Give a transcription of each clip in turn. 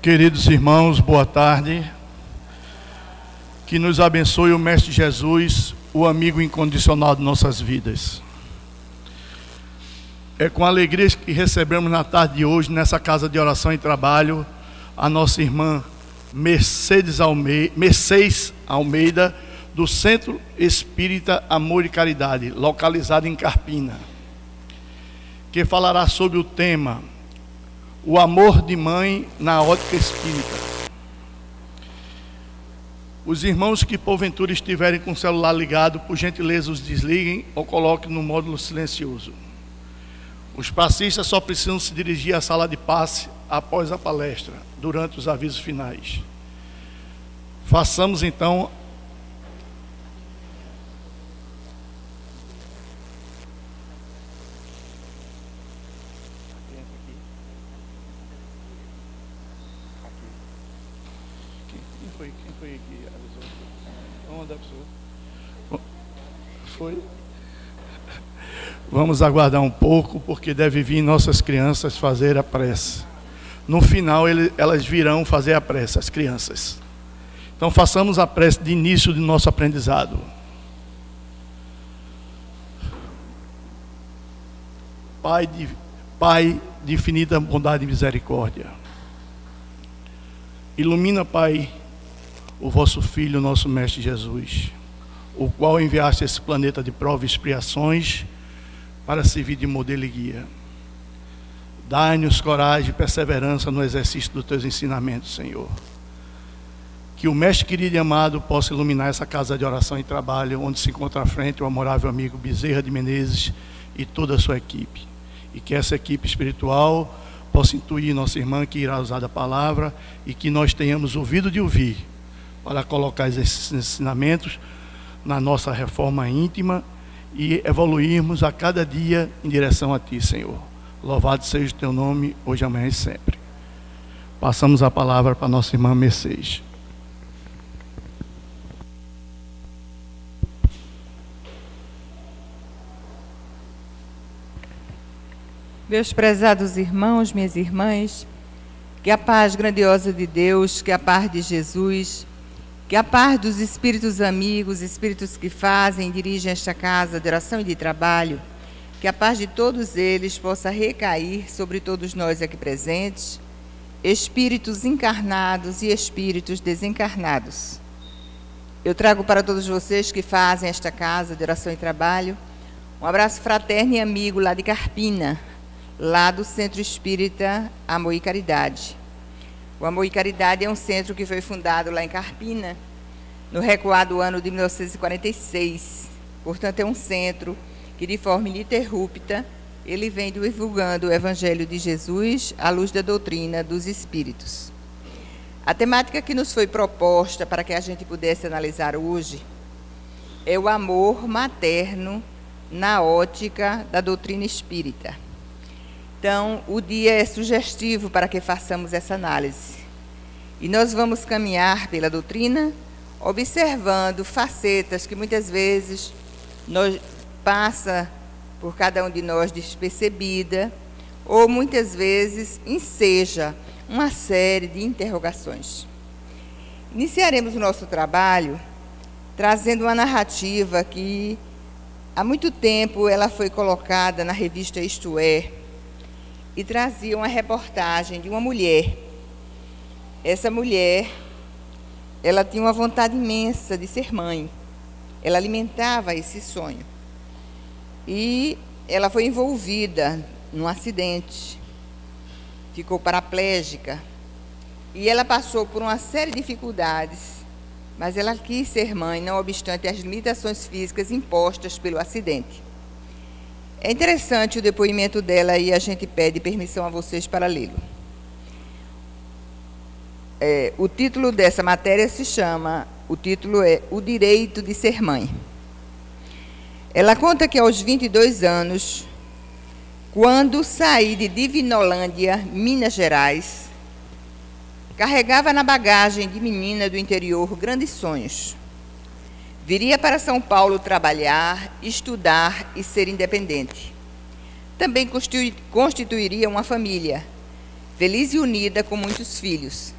Queridos irmãos, boa tarde. Que nos abençoe o Mestre Jesus, o amigo incondicional de nossas vidas. É com alegria que recebemos na tarde de hoje, nessa casa de oração e trabalho, a nossa irmã Mercedes Almeida, do Centro Espírita Amor e Caridade, localizado em Carpina, que falará sobre o tema o amor de mãe na ótica espírita. Os irmãos que porventura estiverem com o celular ligado, por gentileza os desliguem ou coloquem no módulo silencioso. Os passistas só precisam se dirigir à sala de passe após a palestra, durante os avisos finais. Façamos então Quem foi que avisou? Onde a pessoa? Foi? Vamos aguardar um pouco, porque deve vir nossas crianças fazer a prece. No final, elas virão fazer a prece, as crianças. Então, façamos a prece de início do nosso aprendizado. Pai de infinita bondade e misericórdia, ilumina, Pai, o vosso Filho, nosso Mestre Jesus, o qual enviaste a esse planeta de provas e expiações para servir de modelo e guia. Dai-nos coragem e perseverança no exercício dos teus ensinamentos, Senhor. Que o Mestre querido e amado possa iluminar essa casa de oração e trabalho, onde se encontra à frente o amorável amigo Bezerra de Menezes e toda a sua equipe. E que essa equipe espiritual possa intuir nossa irmã que irá usar da palavra, e que nós tenhamos ouvido de ouvir, para colocar esses ensinamentos na nossa reforma íntima e evoluirmos a cada dia em direção a Ti, Senhor. Louvado seja o Teu nome, hoje, amanhã e sempre. Passamos a palavra para nossa irmã Mercedes. Meus prezados irmãos, minhas irmãs, que a paz grandiosa de Deus, que a paz de Jesus, que a paz dos espíritos amigos, espíritos que fazem e dirigem esta casa de oração e de trabalho, que a paz de todos eles possa recair sobre todos nós aqui presentes, espíritos encarnados e espíritos desencarnados. Eu trago para todos vocês que fazem esta casa de oração e trabalho um abraço fraterno e amigo lá de Carpina, lá do Centro Espírita Amor e Caridade. O Amor e Caridade é um centro que foi fundado lá em Carpina, no recuado ano de 1946. Portanto, é um centro que, de forma ininterrupta, ele vem divulgando o Evangelho de Jesus à luz da doutrina dos Espíritos. A temática que nos foi proposta para que a gente pudesse analisar hoje é o amor materno na ótica da doutrina espírita. Então, o dia é sugestivo para que façamos essa análise. E nós vamos caminhar pela doutrina, observando facetas que muitas vezes passa por cada um de nós despercebida, ou muitas vezes enseja uma série de interrogações. Iniciaremos o nosso trabalho trazendo uma narrativa que, há muito tempo, ela foi colocada na revista Isto É, e trazia uma reportagem de uma mulher. Essa mulher, ela tinha uma vontade imensa de ser mãe. Ela alimentava esse sonho. E ela foi envolvida num acidente. Ficou paraplégica. E ela passou por uma série de dificuldades, mas ela quis ser mãe, não obstante as limitações físicas impostas pelo acidente. É interessante o depoimento dela e a gente pede permissão a vocês para lê-lo. O título dessa matéria o título é O Direito de Ser Mãe. Ela conta que aos 22 anos, quando saí de Divinolândia, Minas Gerais, carregava na bagagem de menina do interior grandes sonhos. Viria para São Paulo trabalhar, estudar e ser independente. Também constituiria uma família, feliz e unida com muitos filhos.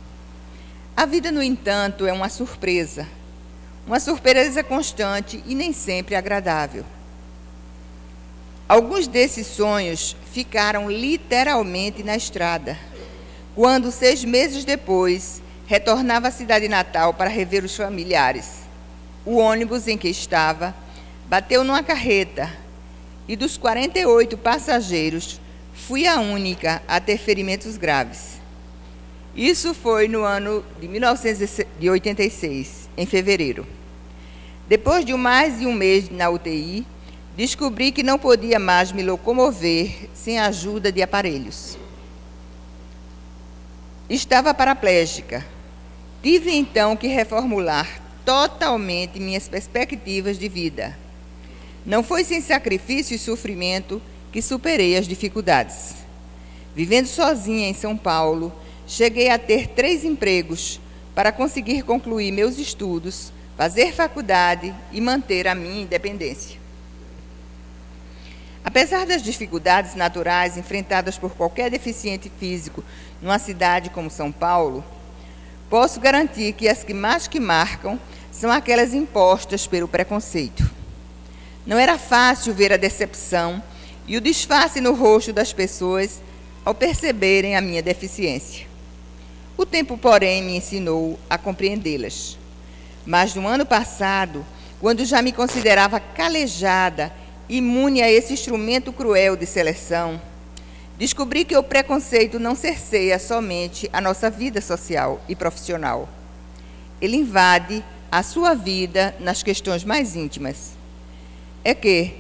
A vida, no entanto, é uma surpresa constante e nem sempre agradável. Alguns desses sonhos ficaram literalmente na estrada, quando, 6 meses depois, retornava à cidade natal para rever os familiares. O ônibus em que estava bateu numa carreta e, dos 48 passageiros, fui a única a ter ferimentos graves. Isso foi no ano de 1986, em fevereiro. Depois de mais de um mês na UTI, descobri que não podia mais me locomover sem a ajuda de aparelhos. Estava paraplégica. Tive então que reformular totalmente minhas perspectivas de vida. Não foi sem sacrifício e sofrimento que superei as dificuldades. Vivendo sozinha em São Paulo, cheguei a ter 3 empregos para conseguir concluir meus estudos, fazer faculdade e manter a minha independência. Apesar das dificuldades naturais enfrentadas por qualquer deficiente físico numa cidade como São Paulo, posso garantir que as que mais que marcam são aquelas impostas pelo preconceito. Não era fácil ver a decepção e o disfarce no rosto das pessoas ao perceberem a minha deficiência. O tempo, porém, me ensinou a compreendê-las. Mas no ano passado, quando já me considerava calejada, imune a esse instrumento cruel de seleção, descobri que o preconceito não cerceia somente a nossa vida social e profissional. Ele invade a sua vida nas questões mais íntimas. É que,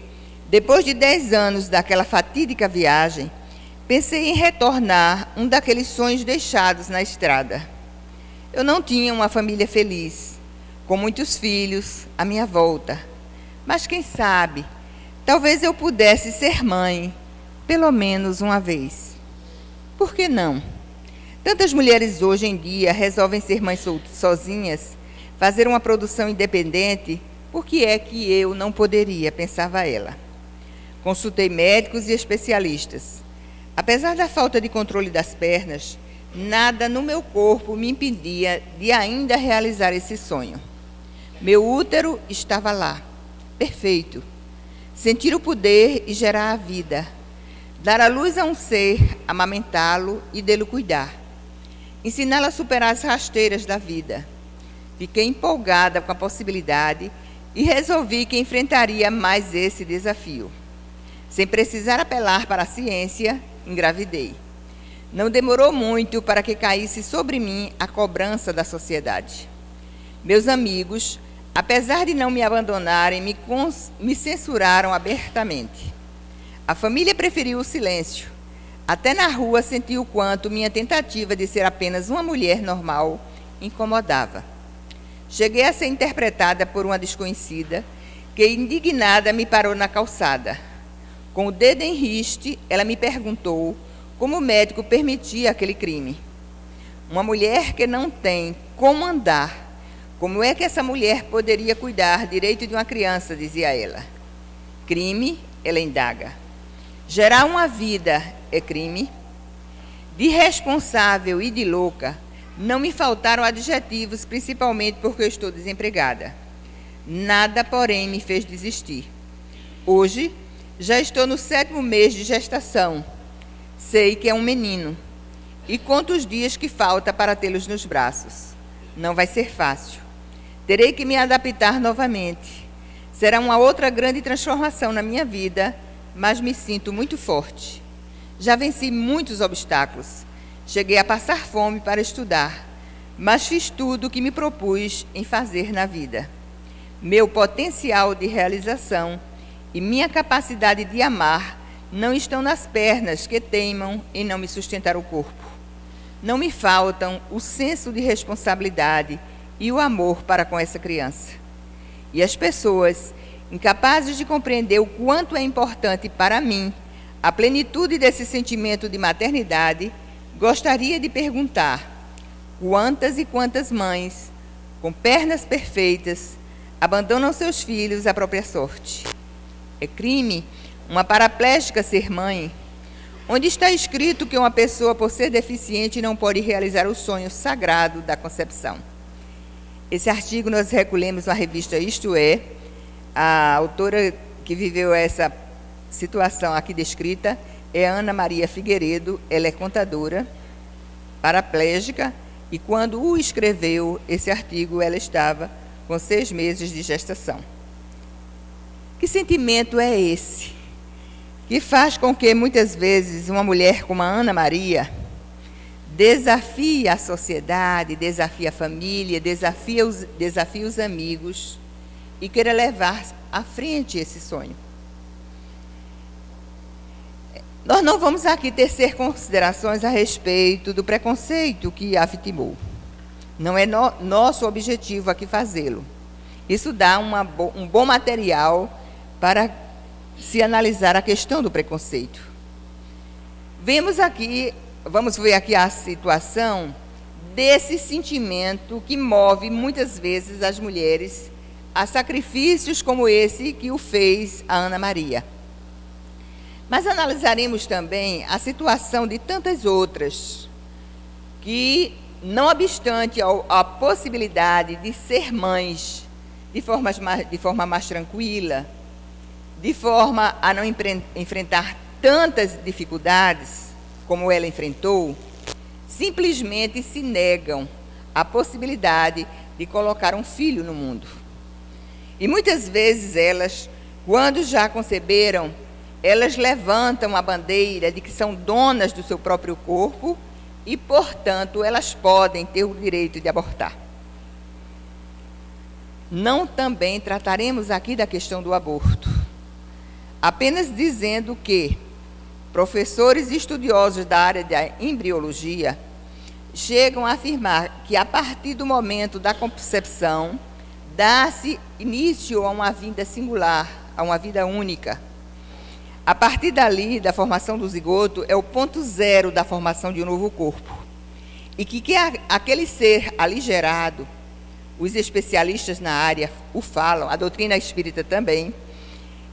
depois de 10 anos daquela fatídica viagem, pensei em retornar um daqueles sonhos deixados na estrada. Eu não tinha uma família feliz, com muitos filhos à minha volta. Mas quem sabe, talvez eu pudesse ser mãe, pelo menos uma vez. Por que não? Tantas mulheres hoje em dia resolvem ser mães sozinhas, fazer uma produção independente. Por que é que eu não poderia, pensava ela. Consultei médicos e especialistas. Apesar da falta de controle das pernas, nada no meu corpo me impedia de ainda realizar esse sonho. Meu útero estava lá, perfeito. Sentir o poder e gerar a vida. Dar à luz a um ser, amamentá-lo e dele cuidar. Ensiná-lo a superar as rasteiras da vida. Fiquei empolgada com a possibilidade e resolvi que enfrentaria mais esse desafio. Sem precisar apelar para a ciência, engravidei. Não demorou muito para que caísse sobre mim a cobrança da sociedade. Meus amigos, apesar de não me abandonarem, me censuraram abertamente. A família preferiu o silêncio. Até na rua senti o quanto minha tentativa de ser apenas uma mulher normal incomodava. Cheguei a ser interpretada por uma desconhecida que, indignada, me parou na calçada. Com o dedo em riste, ela me perguntou como o médico permitia aquele crime. Uma mulher que não tem como andar, como é que essa mulher poderia cuidar direito de uma criança, dizia ela. Crime, ela indaga. Gerar uma vida é crime? De irresponsável e de louca, não me faltaram adjetivos, principalmente porque eu estou desempregada. Nada, porém, me fez desistir. Hoje, já estou no 7º mês de gestação. Sei que é um menino. E conto os dias que falta para tê-los nos braços. Não vai ser fácil. Terei que me adaptar novamente. Será uma outra grande transformação na minha vida, mas me sinto muito forte. Já venci muitos obstáculos. Cheguei a passar fome para estudar, mas fiz tudo o que me propus em fazer na vida. Meu potencial de realização e minha capacidade de amar não estão nas pernas que teimam em não me sustentar o corpo. Não me faltam o senso de responsabilidade e o amor para com essa criança. E as pessoas, incapazes de compreender o quanto é importante para mim a plenitude desse sentimento de maternidade, gostaria de perguntar: quantas e quantas mães, com pernas perfeitas, abandonam seus filhos à própria sorte? É crime uma paraplégica ser mãe? onde está escrito que uma pessoa, por ser deficiente, não pode realizar o sonho sagrado da concepção. Esse artigo nós recolhemos na revista Isto É. A autora que viveu essa situação aqui descrita é Ana Maria Figueiredo. Ela é contadora, paraplégica, e quando o escreveu, esse artigo, ela estava com 6 meses de gestação. Que sentimento é esse que faz com que, muitas vezes, uma mulher como a Ana Maria desafie a sociedade, desafie a família, desafie os amigos e queira levar à frente esse sonho? Nós não vamos aqui tecer considerações a respeito do preconceito que a vitimou. Não é nosso objetivo aqui fazê-lo. Isso dá um bom material para se analisar a questão do preconceito. Vamos ver aqui a situação desse sentimento que move muitas vezes as mulheres a sacrifícios como esse que o fez a Ana Maria. Mas analisaremos também a situação de tantas outras que, não obstante a possibilidade de ser mães de forma mais tranquila, de forma a não enfrentar tantas dificuldades como ela enfrentou, simplesmente se negam à possibilidade de colocar um filho no mundo. E muitas vezes elas, quando já conceberam, elas levantam a bandeira de que são donas do seu próprio corpo e, portanto, elas podem ter o direito de abortar. Não também trataremos aqui da questão do aborto, apenas dizendo que professores e estudiosos da área da embriologia chegam a afirmar que, a partir do momento da concepção, dá-se início a uma vida singular, a uma vida única. A partir dali, da formação do zigoto, é o ponto zero da formação de um novo corpo. E que aquele ser ali gerado, os especialistas na área o falam, a doutrina espírita também,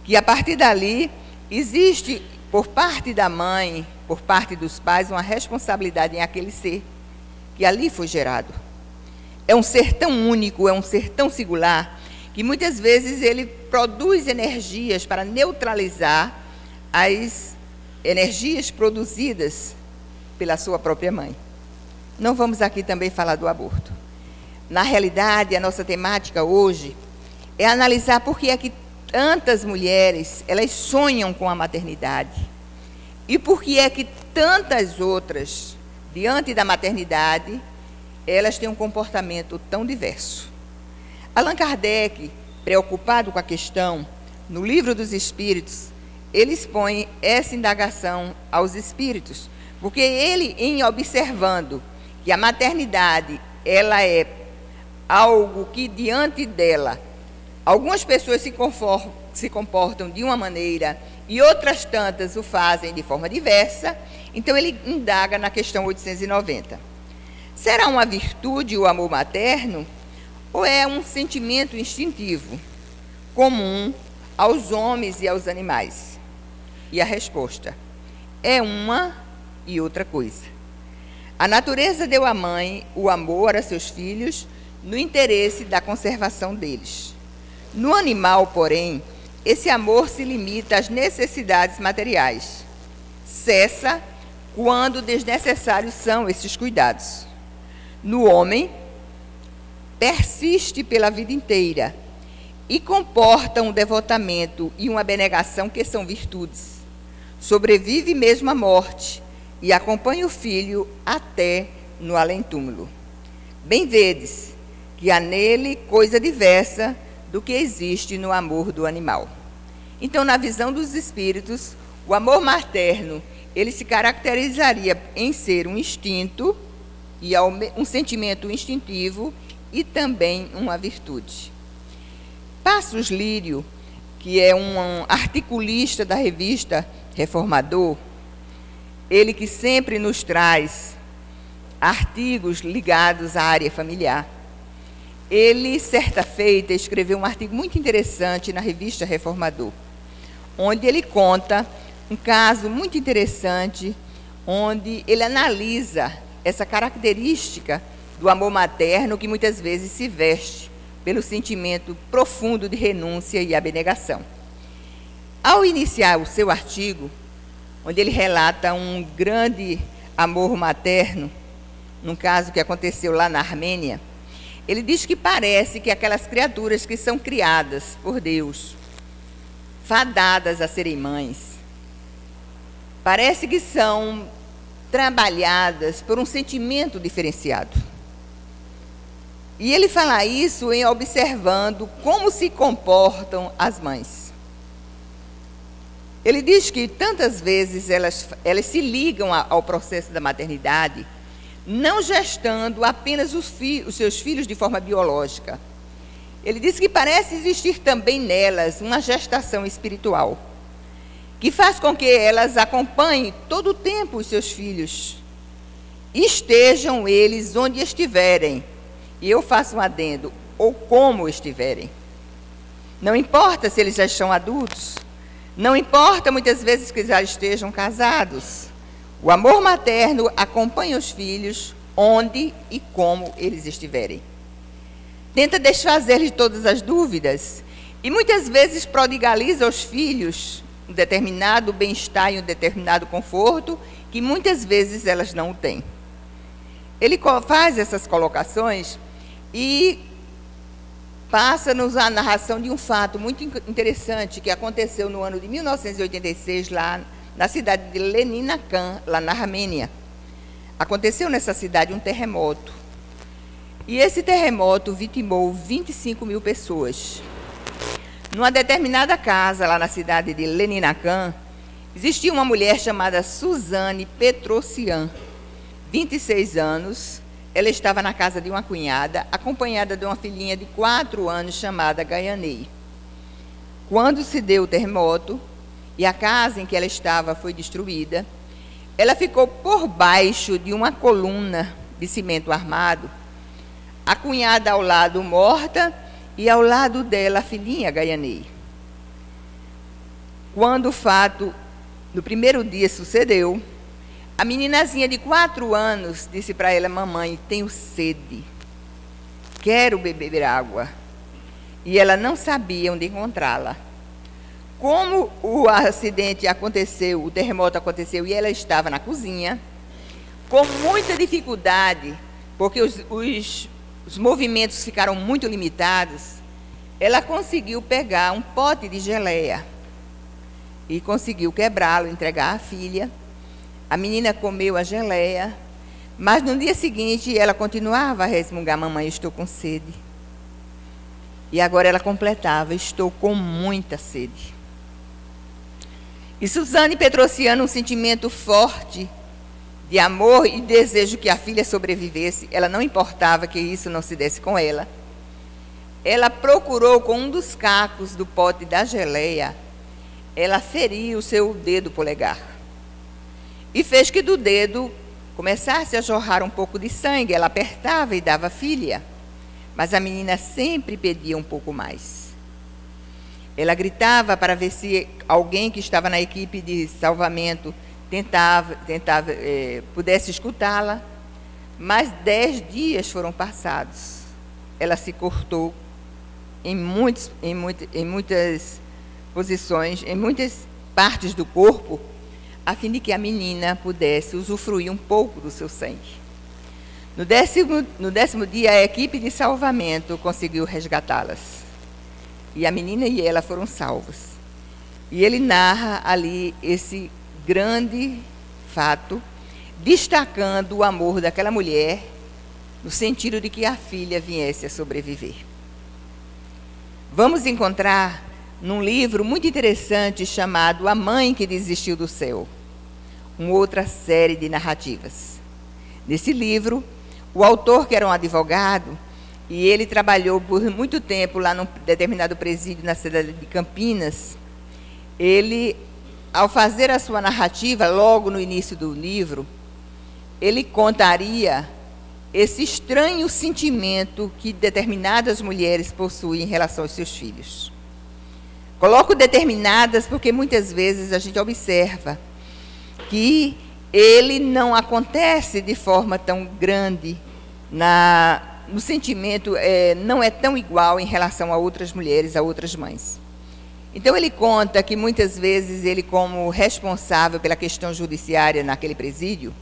que a partir dali existe, por parte da mãe, por parte dos pais, uma responsabilidade em aquele ser que ali foi gerado. É um ser tão único, é um ser tão singular, que muitas vezes ele produz energias para neutralizar as energias produzidas pela sua própria mãe. Não vamos aqui também falar do aborto. Na realidade, a nossa temática hoje é analisar por que é que tantas mulheres, elas sonham com a maternidade. E por que é que tantas outras, diante da maternidade, elas têm um comportamento tão diverso. Allan Kardec, preocupado com a questão, no Livro dos Espíritos, ele expõe essa indagação aos espíritos, porque ele, em observando que a maternidade, ela é algo que, diante dela, algumas pessoas se comportam de uma maneira e outras tantas o fazem de forma diversa, então ele indaga na questão 890. Será uma virtude o amor materno ou é um sentimento instintivo, comum aos homens e aos animais? E a resposta é uma e outra coisa. A natureza deu à mãe o amor a seus filhos no interesse da conservação deles. No animal, porém, esse amor se limita às necessidades materiais. Cessa quando desnecessários são esses cuidados. No homem, persiste pela vida inteira e comporta um devotamento e uma abnegação que são virtudes. Sobrevive mesmo à morte e acompanha o filho até no além-túmulo. Bem vedes que há nele coisa diversa do que existe no amor do animal. Então, na visão dos espíritos, o amor materno, ele se caracterizaria em ser um instinto, e um sentimento instintivo, e também uma virtude. Passos Lírio, que é um articulista da revista Reformador, ele que sempre nos traz artigos ligados à área familiar, ele, certa feita, escreveu um artigo muito interessante na revista Reformador, onde ele conta um caso muito interessante, onde ele analisa essa característica do amor materno que muitas vezes se veste pelo sentimento profundo de renúncia e abnegação. Ao iniciar o seu artigo, onde ele relata um grande amor materno, num caso que aconteceu lá na Armênia, ele diz que parece que aquelas criaturas que são criadas por Deus, fadadas a serem mães, parece que são trabalhadas por um sentimento diferenciado. E ele fala isso em observando como se comportam as mães. Ele diz que tantas vezes elas se ligam ao processo da maternidade, não gestando apenas os seus filhos de forma biológica. Ele diz que parece existir também nelas uma gestação espiritual, que faz com que elas acompanhem todo o tempo os seus filhos, estejam eles onde estiverem, e eu faço um adendo, ou como estiverem. Não importa se eles já estão adultos, não importa muitas vezes que já estejam casados, o amor materno acompanha os filhos onde e como eles estiverem. Tenta desfazer-lhes todas as dúvidas e muitas vezes prodigaliza aos filhos um determinado bem-estar e um determinado conforto que muitas vezes elas não têm. Ele faz essas colocações e passa-nos a narração de um fato muito interessante que aconteceu no ano de 1986, lá na cidade de Leninakan, lá na Armênia. Aconteceu nessa cidade um terremoto. E esse terremoto vitimou 25 mil pessoas. Numa determinada casa, lá na cidade de Leninakan, existia uma mulher chamada Suzane Petrosian, 26 anos. Ela estava na casa de uma cunhada, acompanhada de uma filhinha de 4 anos, chamada Gaianei. Quando se deu o terremoto, e a casa em que ela estava foi destruída, ela ficou por baixo de uma coluna de cimento armado, a cunhada ao lado morta, e ao lado dela a filhinha Gaianei. Quando o fato no primeiro dia sucedeu, a meninazinha de 4 anos disse para ela: mamãe, tenho sede, quero beber água. E ela não sabia onde encontrá-la. Como o acidente aconteceu, o terremoto aconteceu, e ela estava na cozinha, com muita dificuldade, porque os movimentos ficaram muito limitados, ela conseguiu pegar um pote de geleia e conseguiu quebrá-lo, entregar à filha. A menina comeu a geleia, mas no dia seguinte ela continuava a resmungar: mamãe, estou com sede. E agora ela completava: estou com muita sede. E Suzane Petrosian, um sentimento forte de amor e desejo que a filha sobrevivesse, ela não importava que isso não se desse com ela. Ela procurou com um dos cacos do pote da geleia, ela feriu o seu dedo polegar. E fez que do dedo começasse a jorrar um pouco de sangue. Ela apertava e dava à filha, mas a menina sempre pedia um pouco mais. Ela gritava para ver se alguém que estava na equipe de salvamento pudesse escutá-la, mas 10 dias foram passados. Ela se cortou em muitas posições, em muitas partes do corpo, a fim de que a menina pudesse usufruir um pouco do seu sangue. No 10º dia, a equipe de salvamento conseguiu resgatá-las. E a menina e ela foram salvos. E ele narra ali esse grande fato, destacando o amor daquela mulher, no sentido de que a filha viesse a sobreviver. Vamos encontrar num livro muito interessante chamado A Mãe que Desistiu do Céu, uma outra série de narrativas. Nesse livro, o autor, que era um advogado, e ele trabalhou por muito tempo lá num determinado presídio na cidade de Campinas, ele, ao fazer a sua narrativa, logo no início do livro, ele contaria esse estranho sentimento que determinadas mulheres possuem em relação aos seus filhos. Coloco determinadas porque muitas vezes a gente observa que ele não acontece de forma tão grande, no sentimento não é tão igual em relação a outras mulheres, a outras mães. Então ele conta que muitas vezes ele, como responsável pela questão judiciária naquele presídio,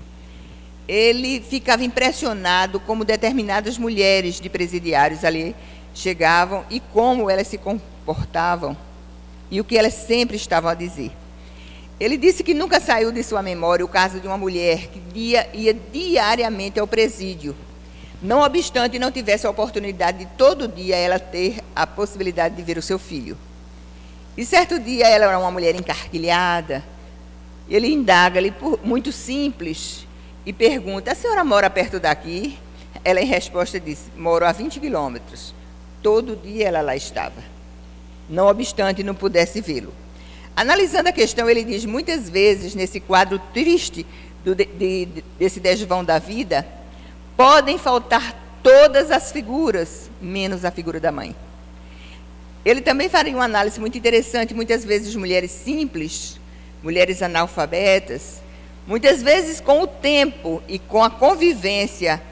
ele ficava impressionado como determinadas mulheres de presidiários ali chegavam e como elas se comportavam e o que elas sempre estavam a dizer. Ele disse que nunca saiu de sua memória o caso de uma mulher que ia diariamente ao presídio, não obstante não tivesse a oportunidade de todo dia ela ter a possibilidade de ver o seu filho. E certo dia ela era uma mulher encarquilhada, ele indaga-lhe, muito simples, e pergunta: a senhora mora perto daqui? Ela, em resposta, disse: moro a 20 quilômetros. Todo dia ela lá estava, não obstante não pudesse vê-lo. Analisando a questão, ele diz: muitas vezes, nesse quadro triste desse desvão da vida, podem faltar todas as figuras, menos a figura da mãe. Ele também faria uma análise muito interessante. Muitas vezes mulheres simples, mulheres analfabetas, muitas vezes com o tempo e com a convivência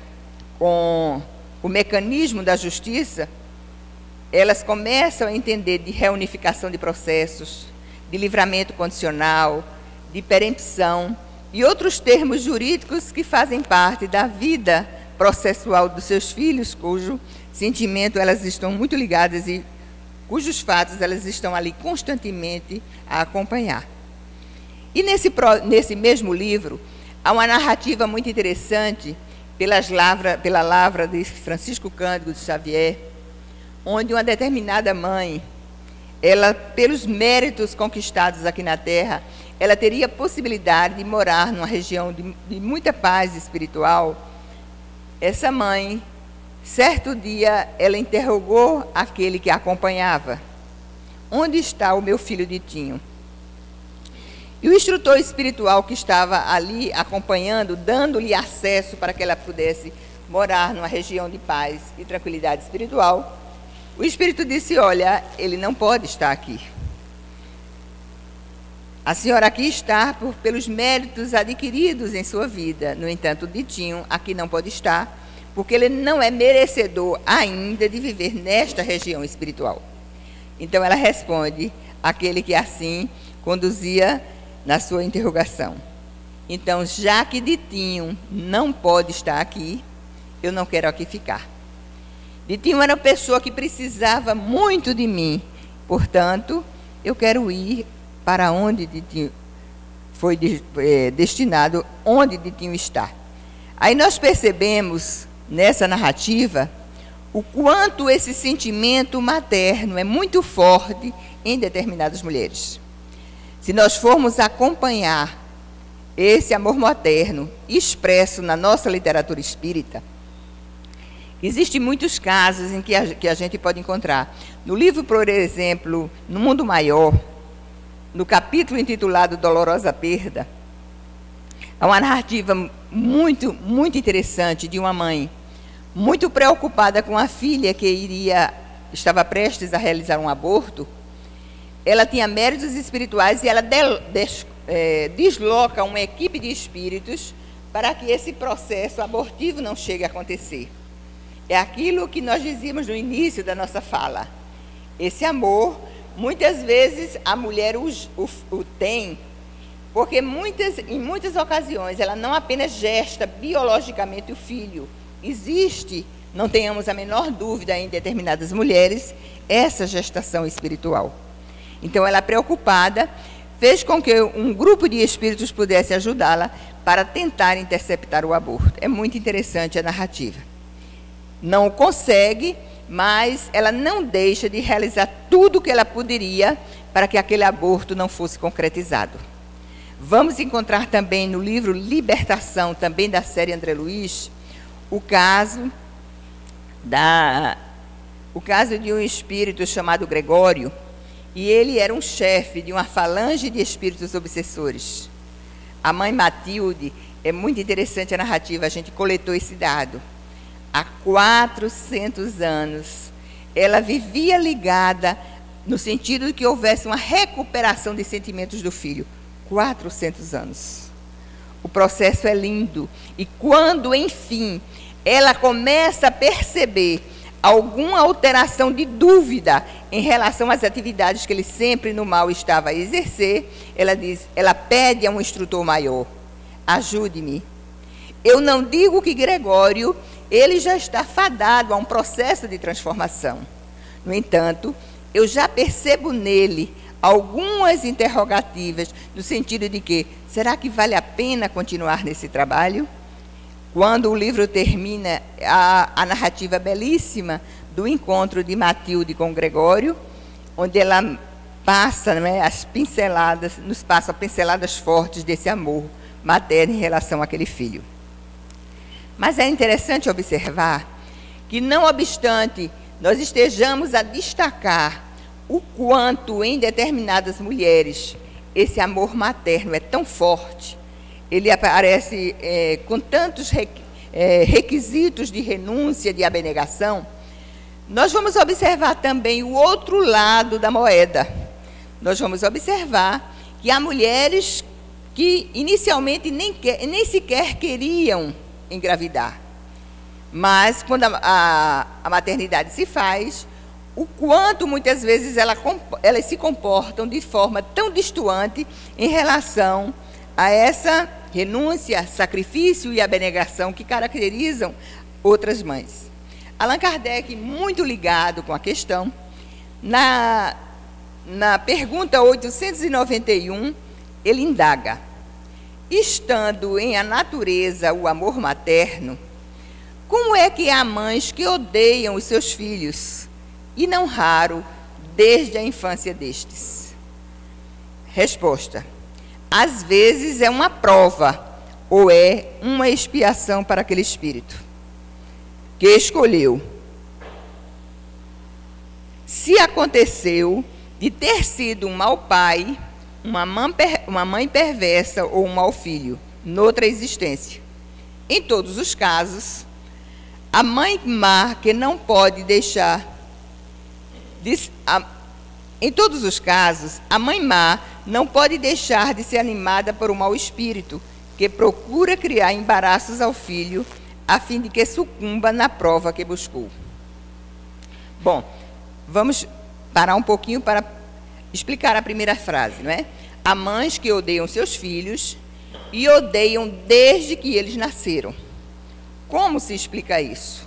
com o mecanismo da justiça, elas começam a entender de reunificação de processos, de livramento condicional, de perempção e outros termos jurídicos que fazem parte da vida processual dos seus filhos, cujo sentimento elas estão muito ligadas e cujos fatos elas estão ali constantemente a acompanhar. E nesse mesmo livro, há uma narrativa muito interessante pela lavra de Francisco Cândido de Xavier, onde uma determinada mãe, ela, pelos méritos conquistados aqui na Terra, ela teria a possibilidade de morar numa região de muita paz espiritual. Essa mãe, certo dia, ela interrogou aquele que a acompanhava: onde está o meu filho Ditinho? E o instrutor espiritual que estava ali acompanhando, dando-lhe acesso para que ela pudesse morar numa região de paz e tranquilidade espiritual, o espírito disse: olha, ele não pode estar aqui. A senhora aqui está pelos méritos adquiridos em sua vida. No entanto, o Ditinho aqui não pode estar, porque ele não é merecedor ainda de viver nesta região espiritual. Então ela responde aquele que assim conduzia na sua interrogação: então, já que Ditinho não pode estar aqui, eu não quero aqui ficar. Ditinho era uma pessoa que precisava muito de mim, portanto, eu quero ir para onde Ditinho foi destinado, onde Ditinho está. Aí nós percebemos, nessa narrativa, o quanto esse sentimento materno é muito forte em determinadas mulheres. Se nós formos acompanhar esse amor materno expresso na nossa literatura espírita, existem muitos casos em que a gente pode encontrar. No livro, por exemplo, No Mundo Maior, no capítulo intitulado Dolorosa Perda, há uma narrativa muito, muito interessante de uma mãe muito preocupada com a filha que estava prestes a realizar um aborto. Ela tinha méritos espirituais e ela desloca uma equipe de espíritos para que esse processo abortivo não chegue a acontecer. É aquilo que nós dizíamos no início da nossa fala. Esse amor, muitas vezes a mulher o tem, porque em muitas ocasiões ela não apenas gesta biologicamente o filho, existe, não tenhamos a menor dúvida em determinadas mulheres, essa gestação espiritual. Então ela, preocupada, fez com que um grupo de espíritos pudesse ajudá-la para tentar interceptar o aborto. É muito interessante a narrativa. Não consegue, mas ela não deixa de realizar tudo o que ela poderia para que aquele aborto não fosse concretizado. Vamos encontrar também no livro Libertação, também da série André Luiz, o caso de um espírito chamado Gregório, e ele era um chefe de uma falange de espíritos obsessores. A mãe Matilde, é muito interessante a narrativa, a gente coletou esse dado. Há 400 anos, ela vivia ligada no sentido de que houvesse uma recuperação de sentimentos do filho. 400 anos. O processo é lindo. E quando, enfim, ela começa a perceber alguma alteração de dúvida em relação às atividades que ele sempre no mal estava a exercer, ela pede a um instrutor maior: ajude-me. Eu não digo que Gregório, ele já está fadado a um processo de transformação. No entanto, eu já percebo nele algumas interrogativas, no sentido de que, será que vale a pena continuar nesse trabalho? Quando o livro termina, a narrativa belíssima do encontro de Matilde com Gregório, onde ela passa, não é, nos passa pinceladas fortes desse amor materno em relação àquele filho. Mas é interessante observar que, não obstante nós estejamos a destacar o quanto em determinadas mulheres esse amor materno é tão forte, ele aparece com tantos requisitos de renúncia, de abnegação, nós vamos observar também o outro lado da moeda. Nós vamos observar que há mulheres que inicialmente nem sequer queriam engravidar. Mas, quando a maternidade se faz, o quanto muitas vezes elas se comportam de forma tão destoante em relação a essa renúncia, sacrifício e abnegação que caracterizam outras mães. Allan Kardec, muito ligado com a questão, na pergunta 891, ele indaga: estando em a natureza o amor materno, como é que há mães que odeiam os seus filhos, e não raro, desde a infância destes? Resposta: às vezes é uma prova, ou é uma expiação para aquele espírito que escolheu. Se aconteceu de ter sido um mau pai, uma mãe perversa ou um mau filho, noutra existência. Em todos os casos, a mãe má que não pode deixar... Em todos os casos, a mãe má não pode deixar de ser animada por um mau espírito que procura criar embaraços ao filho a fim de que sucumba na prova que buscou. Bom, vamos parar um pouquinho para explicar a primeira frase, não é? Há mães que odeiam seus filhos e odeiam desde que eles nasceram. Como se explica isso?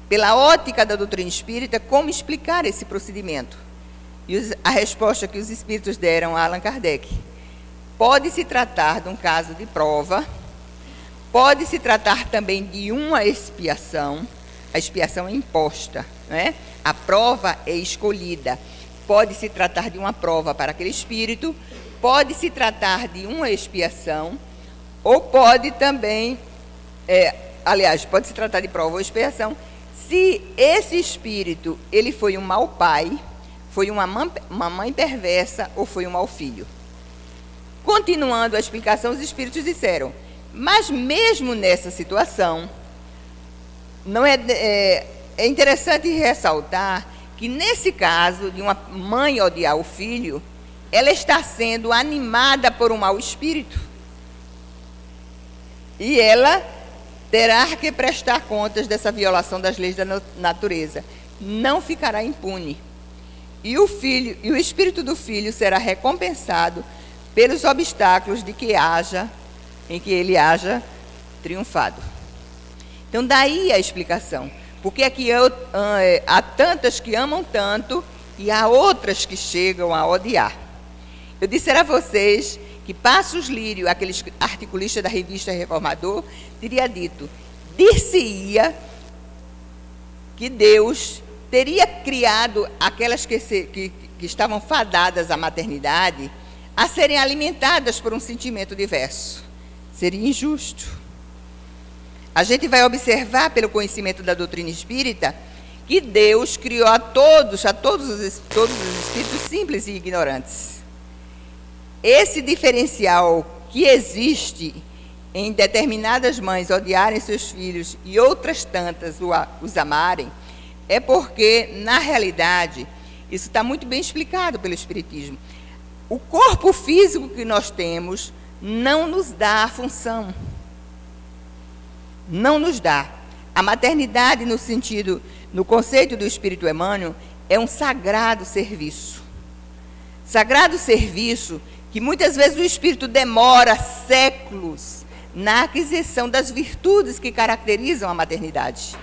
Pela ótica da doutrina espírita, como explicar esse procedimento? E a resposta que os espíritos deram a Allan Kardec: pode-se tratar de um caso de prova, pode-se tratar também de uma expiação. A expiação é imposta, não é? A prova é escolhida. Pode-se tratar de uma prova para aquele espírito, pode-se tratar de uma expiação, ou pode também, pode-se tratar de prova ou expiação, se esse espírito ele foi um mau pai, foi uma mãe perversa ou foi um mau filho. Continuando a explicação, os espíritos disseram: mas mesmo nessa situação, é interessante ressaltar que nesse caso de uma mãe odiar o filho, ela está sendo animada por um mau espírito. E ela terá que prestar contas dessa violação das leis da natureza. Não ficará impune. E o espírito do filho será recompensado pelos obstáculos em que ele haja triunfado. Então, daí a explicação. Porque aqui há tantas que amam tanto e há outras que chegam a odiar. Eu disse a vocês que Passos Lírio, aquele articulista da revista Reformador, teria dito: dir-se-ia que Deus teria criado aquelas que estavam fadadas à maternidade a serem alimentadas por um sentimento diverso. Seria injusto. A gente vai observar, pelo conhecimento da doutrina espírita, que Deus criou a todos os espíritos simples e ignorantes. Esse diferencial que existe em determinadas mães odiarem seus filhos e outras tantas os amarem, é porque, na realidade, Isso está muito bem explicado pelo Espiritismo. O corpo físico que nós temos não nos dá a função. Não nos dá. A maternidade, no conceito do Espírito Emmanuel, é um sagrado serviço. Sagrado serviço que muitas vezes o Espírito demora séculos na aquisição das virtudes que caracterizam a maternidade.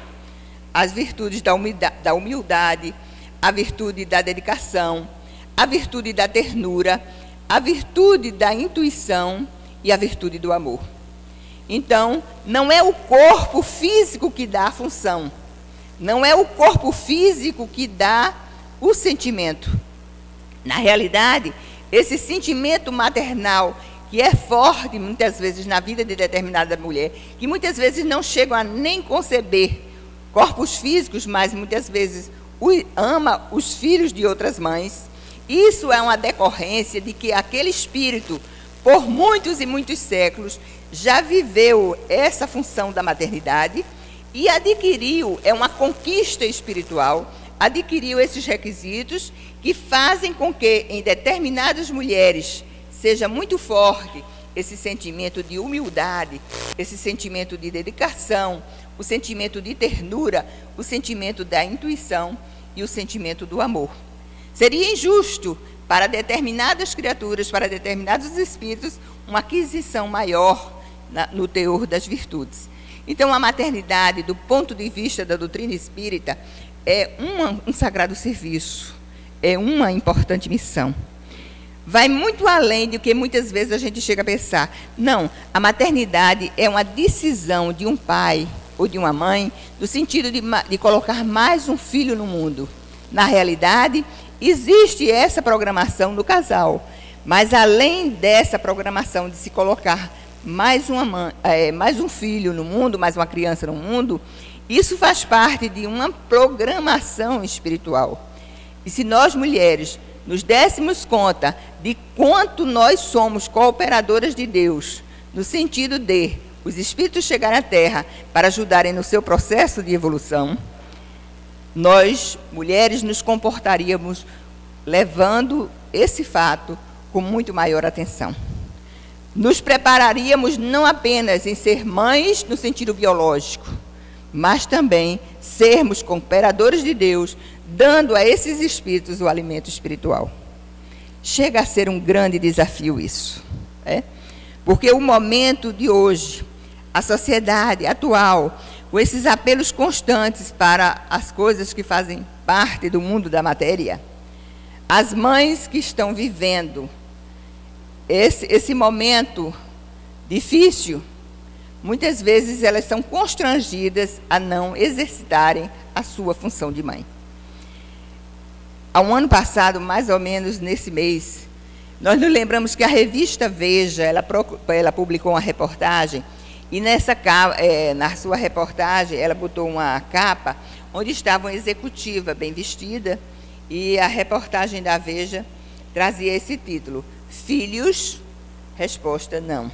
As virtudes da humildade, a virtude da dedicação, a virtude da ternura, a virtude da intuição e a virtude do amor. Então, não é o corpo físico que dá a função, não é o corpo físico que dá o sentimento. Na realidade, esse sentimento maternal, que é forte muitas vezes na vida de determinada mulher, que muitas vezes não chegam a nem conceber corpos físicos, mas muitas vezes ama os filhos de outras mães. Isso é uma decorrência de que aquele espírito, por muitos e muitos séculos, já viveu essa função da maternidade e adquiriu, é uma conquista espiritual, adquiriu esses requisitos que fazem com que em determinadas mulheres seja muito forte esse sentimento de humildade, esse sentimento de dedicação, o sentimento de ternura, o sentimento da intuição e o sentimento do amor. Seria injusto para determinadas criaturas, para determinados espíritos, uma aquisição maior no teor das virtudes. Então, a maternidade, do ponto de vista da doutrina espírita, é um sagrado serviço, é uma importante missão. Vai muito além do que muitas vezes a gente chega a pensar. Não, a maternidade é uma decisão de um pai ou de uma mãe, no sentido de colocar mais um filho no mundo. Na realidade, existe essa programação no casal, mas além dessa programação de se colocar mais um filho no mundo, mais uma criança no mundo, isso faz parte de uma programação espiritual. E se nós, mulheres, nos dessemos conta de quanto nós somos cooperadoras de Deus, no sentido de os espíritos chegarem à Terra para ajudarem no seu processo de evolução, nós, mulheres, nos comportaríamos levando esse fato com muito maior atenção. Nos prepararíamos não apenas em ser mães no sentido biológico, mas também sermos cooperadores de Deus, dando a esses espíritos o alimento espiritual. Chega a ser um grande desafio isso, porque o momento de hoje, a sociedade atual, com esses apelos constantes para as coisas que fazem parte do mundo da matéria, as mães que estão vivendo esse momento difícil, muitas vezes elas são constrangidas a não exercitarem a sua função de mãe. Há um ano passado, mais ou menos nesse mês, nós nos lembramos que a revista Veja, ela publicou uma reportagem, e na sua reportagem ela botou uma capa onde estava uma executiva bem vestida, e a reportagem da Veja trazia esse título: Filhos? Resposta: não.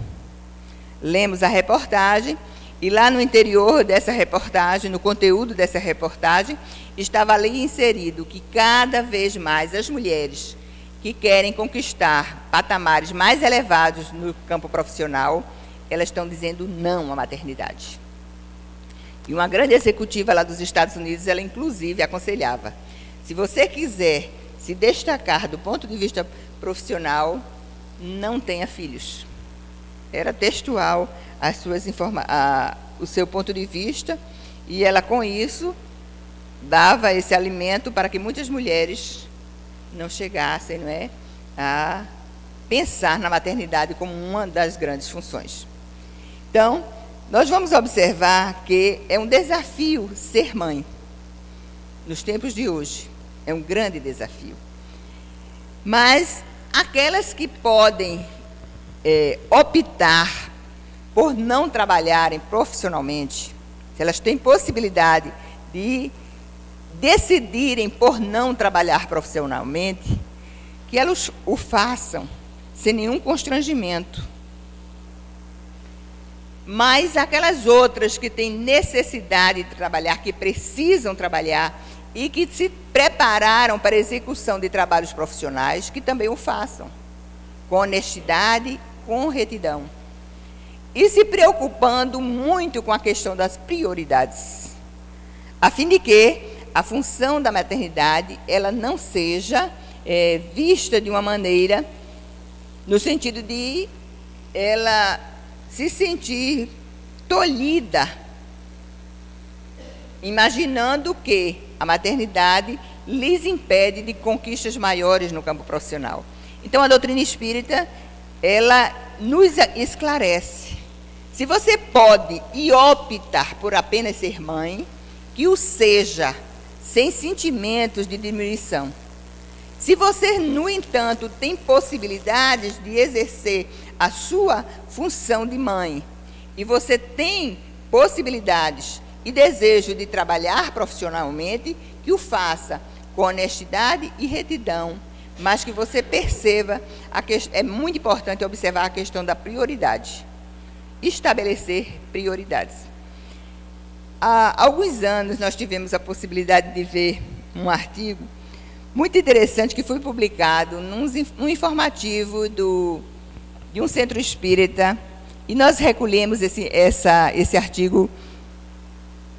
Lemos a reportagem, e lá no interior dessa reportagem, no conteúdo dessa reportagem, estava ali inserido que cada vez mais as mulheres que querem conquistar patamares mais elevados no campo profissional, elas estão dizendo não à maternidade. E uma grande executiva lá dos Estados Unidos, ela inclusive aconselhava: se você quiser se destacar do ponto de vista profissional, não tenha filhos. Era textual o seu ponto de vista, e ela, com isso, dava esse alimento para que muitas mulheres não chegassem, a pensar na maternidade como uma das grandes funções. Então, nós vamos observar que é um desafio ser mãe. Nos tempos de hoje, é um grande desafio. Mas aquelas que podem optar por não trabalharem profissionalmente, se elas têm possibilidade de decidirem por não trabalhar profissionalmente, que elas o façam sem nenhum constrangimento. Mas aquelas outras que têm necessidade de trabalhar, que precisam trabalhar e que se prepararam para a execução de trabalhos profissionais, que também o façam, com honestidade, com retidão, e se preocupando muito com a questão das prioridades, a fim de que a função da maternidade ela não seja vista de uma maneira no sentido de ela se sentir tolhida, imaginando que a maternidade lhes impede de conquistas maiores no campo profissional. Então, a doutrina espírita, ela nos esclarece. Se você pode e optar por apenas ser mãe, que o seja, sem sentimentos de diminuição. Se você, no entanto, tem possibilidades de exercer a sua função de mãe, e você tem possibilidades e desejo de trabalhar profissionalmente, que o faça com honestidade e retidão, mas que você perceba, é muito importante observar a questão da prioridade, estabelecer prioridades. Há alguns anos nós tivemos a possibilidade de ver um artigo muito interessante que foi publicado num informativo de um centro espírita, e nós recolhemos esse artigo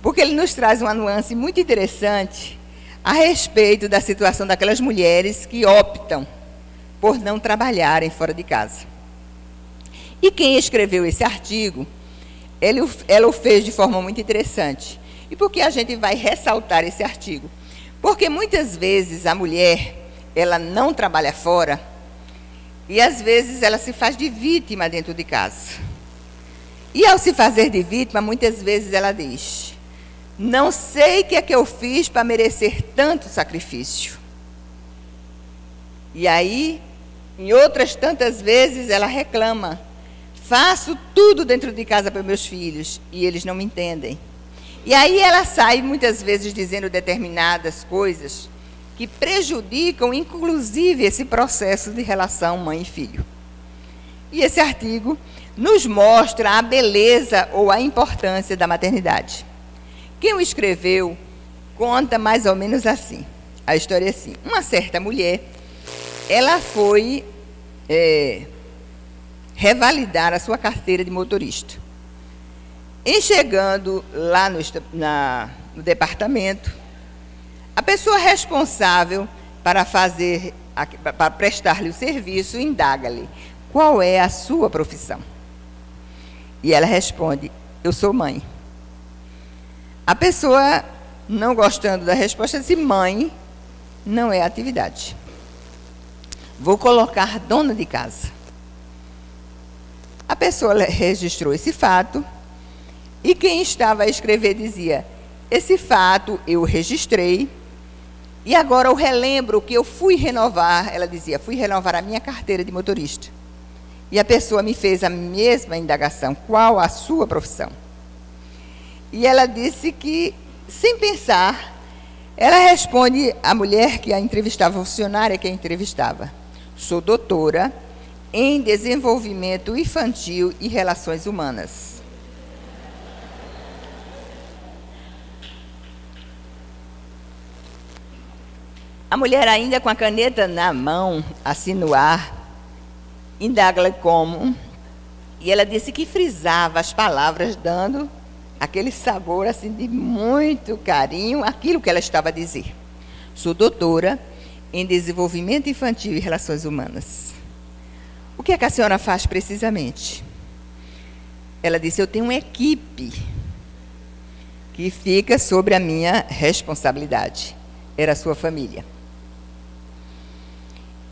porque ele nos traz uma nuance muito interessante a respeito da situação daquelas mulheres que optam por não trabalharem fora de casa. E quem escreveu esse artigo, ela o fez de forma muito interessante. E por que a gente vai ressaltar esse artigo? Porque muitas vezes a mulher, ela não trabalha fora, e às vezes ela se faz de vítima dentro de casa. E ao se fazer de vítima, muitas vezes ela diz: não sei o que é que eu fiz para merecer tanto sacrifício. E aí, em outras tantas vezes, ela reclama: faço tudo dentro de casa para meus filhos e eles não me entendem. E aí ela sai muitas vezes dizendo determinadas coisas que prejudicam, inclusive, esse processo de relação mãe e filho. E esse artigo nos mostra a beleza ou a importância da maternidade. Quem o escreveu conta mais ou menos assim. A história é assim: uma certa mulher, ela foi revalidar a sua carteira de motorista. Em chegando lá no departamento, a pessoa responsável para prestar-lhe o serviço indaga-lhe: qual é a sua profissão? E ela responde: eu sou mãe. A pessoa, não gostando da resposta, disse: mãe não é atividade. Vou colocar dona de casa. A pessoa registrou esse fato, e quem estava a escrever dizia: esse fato eu registrei, e agora eu relembro que eu fui renovar, ela dizia, fui renovar a minha carteira de motorista. E a pessoa me fez a mesma indagação: qual a sua profissão? E ela disse que, sem pensar, ela responde à mulher que a entrevistava, a funcionária que a entrevistava: sou doutora em desenvolvimento infantil e relações humanas. A mulher, ainda com a caneta na mão, assim no ar, indaga-lhe como, e ela disse que frisava as palavras, dando aquele sabor assim de muito carinho àquilo que ela estava a dizer. Sou doutora em desenvolvimento infantil e relações humanas. O que é que a senhora faz precisamente? Ela disse: eu tenho uma equipe que fica sobre a minha responsabilidade. Era a sua família.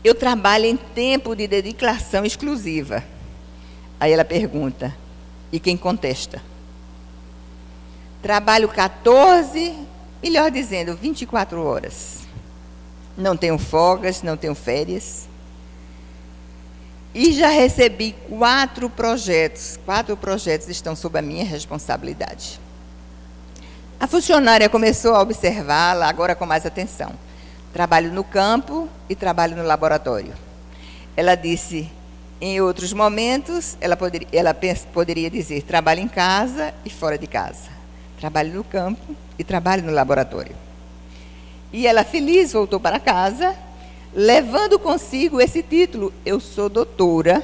Eu trabalho em tempo de dedicação exclusiva. Aí ela pergunta: e quem contesta? Trabalho 14, melhor dizendo, 24 horas. Não tenho folgas, não tenho férias. E já recebi 4 projetos. 4 projetos estão sob a minha responsabilidade. A funcionária começou a observá-la, agora com mais atenção. Trabalho no campo e trabalho no laboratório. Ela disse, em outros momentos, ela poderia dizer: trabalho em casa e fora de casa. Trabalho no campo e trabalho no laboratório. E ela, feliz, voltou para casa, levando consigo esse título: eu sou doutora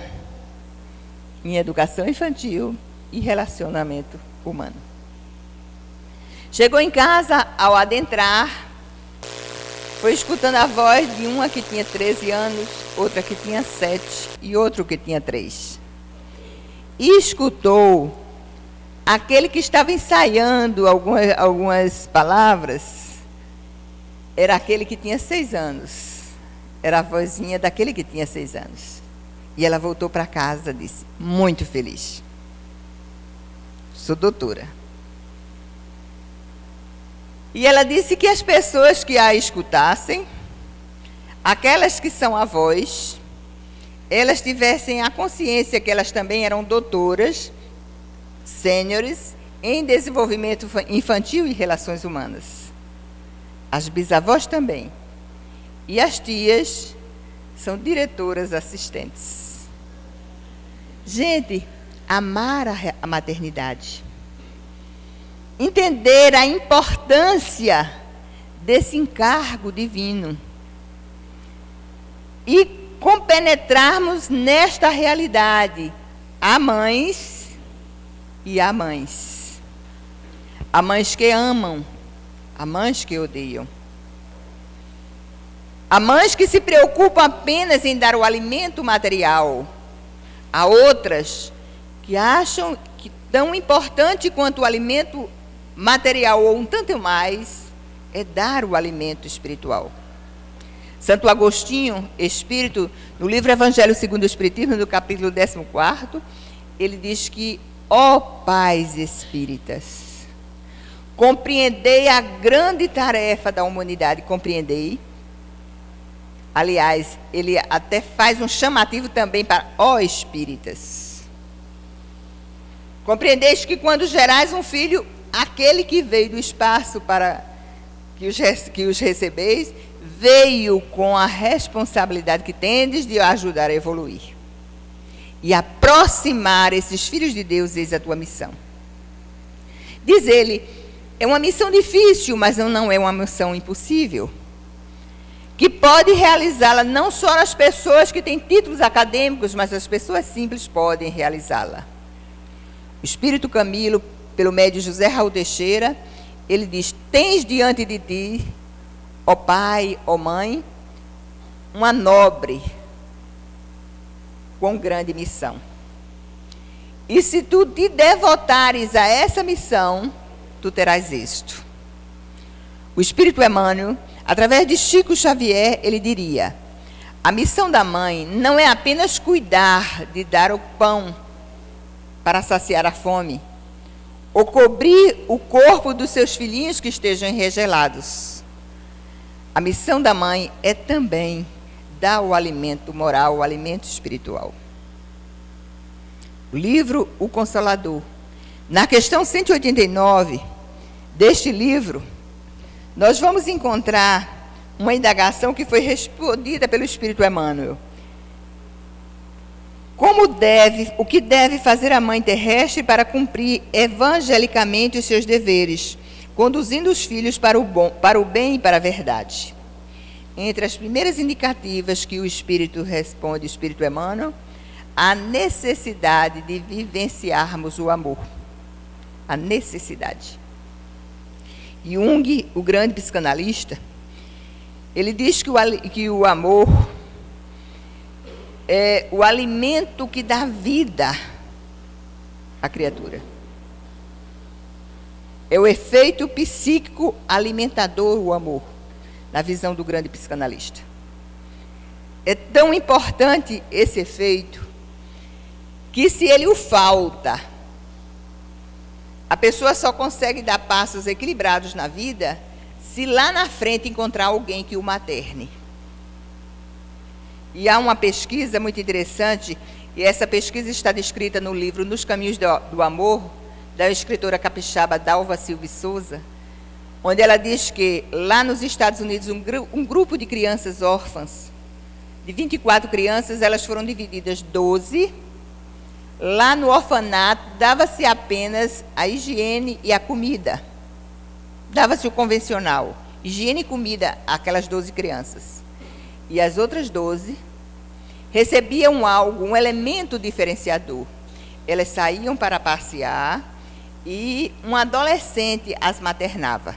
em educação infantil e relacionamento humano. Chegou em casa, ao adentrar, foi escutando a voz de uma que tinha 13 anos, outra que tinha 7 e outro que tinha 3. E escutou aquele que estava ensaiando algumas palavras, era aquele que tinha 6 anos. Era a vozinha daquele que tinha 6 anos. E ela voltou para casa, disse, muito feliz: sou doutora. E ela disse que as pessoas que a escutassem, aquelas que são avós, elas tivessem a consciência que elas também eram doutoras, sêniores, em desenvolvimento infantil e relações humanas. As bisavós também. E as tias são diretoras assistentes. Gente, amar a maternidade, entender a importância desse encargo divino e compenetrarmos nesta realidade. Há mães e há mães. Há mães que amam, há mães que odeiam. Há mães que se preocupam apenas em dar o alimento material. Há outras que acham que tão importante quanto o alimento material, ou um tanto mais, é dar o alimento espiritual. Santo Agostinho, espírito, no livro Evangelho segundo o Espiritismo, no capítulo 14, ele diz que, ó pais espíritas, compreendei a grande tarefa da humanidade, compreendei. Aliás, ele até faz um chamativo também para ó espíritas. Compreendeis que quando gerais um filho, aquele que veio do espaço para que os recebeis, veio com a responsabilidade que tendes de ajudar a evoluir. E aproximar esses filhos de Deus, eis a tua missão. Diz ele, é uma missão difícil, mas não é uma missão impossível. Que pode realizá-la não só as pessoas que têm títulos acadêmicos, mas as pessoas simples podem realizá-la. O Espírito Camilo, pelo médio José Raul Teixeira, ele diz, tens diante de ti, ó pai, ó mãe, uma nobre, com grande missão. E se tu te devotares a essa missão, tu terás êxito. O Espírito Emmanuel, através de Chico Xavier, ele diria, a missão da mãe não é apenas cuidar de dar o pão para saciar a fome, ou cobrir o corpo dos seus filhinhos que estejam enregelados. A missão da mãe é também dar o alimento moral, o alimento espiritual. O livro O Consolador. Na questão 189 deste livro, nós vamos encontrar uma indagação que foi respondida pelo Espírito Emmanuel. O que deve fazer a mãe terrestre para cumprir evangelicamente os seus deveres, conduzindo os filhos para o bem e para a verdade? Entre as primeiras indicativas que o Espírito responde, o Espírito Emmanuel, a necessidade de vivenciarmos o amor. A necessidade. Jung, o grande psicanalista, ele diz que o amor é o alimento que dá vida à criatura. É o efeito psíquico alimentador, o amor, na visão do grande psicanalista. É tão importante esse efeito que, se ele o falta, a pessoa só consegue dar passos equilibrados na vida se lá na frente encontrar alguém que o materne. E há uma pesquisa muito interessante, e essa pesquisa está descrita no livro Nos Caminhos do Amor, da escritora capixaba Dalva Silva Souza, onde ela diz que lá nos Estados Unidos um grupo de crianças órfãs, de 24 crianças, elas foram divididas 12. Lá no orfanato, dava-se apenas a higiene e a comida. Dava-se o convencional. higiene e comida àquelas 12 crianças. E as outras 12 recebiam um elemento diferenciador. Elas saíam para passear e um adolescente as maternava.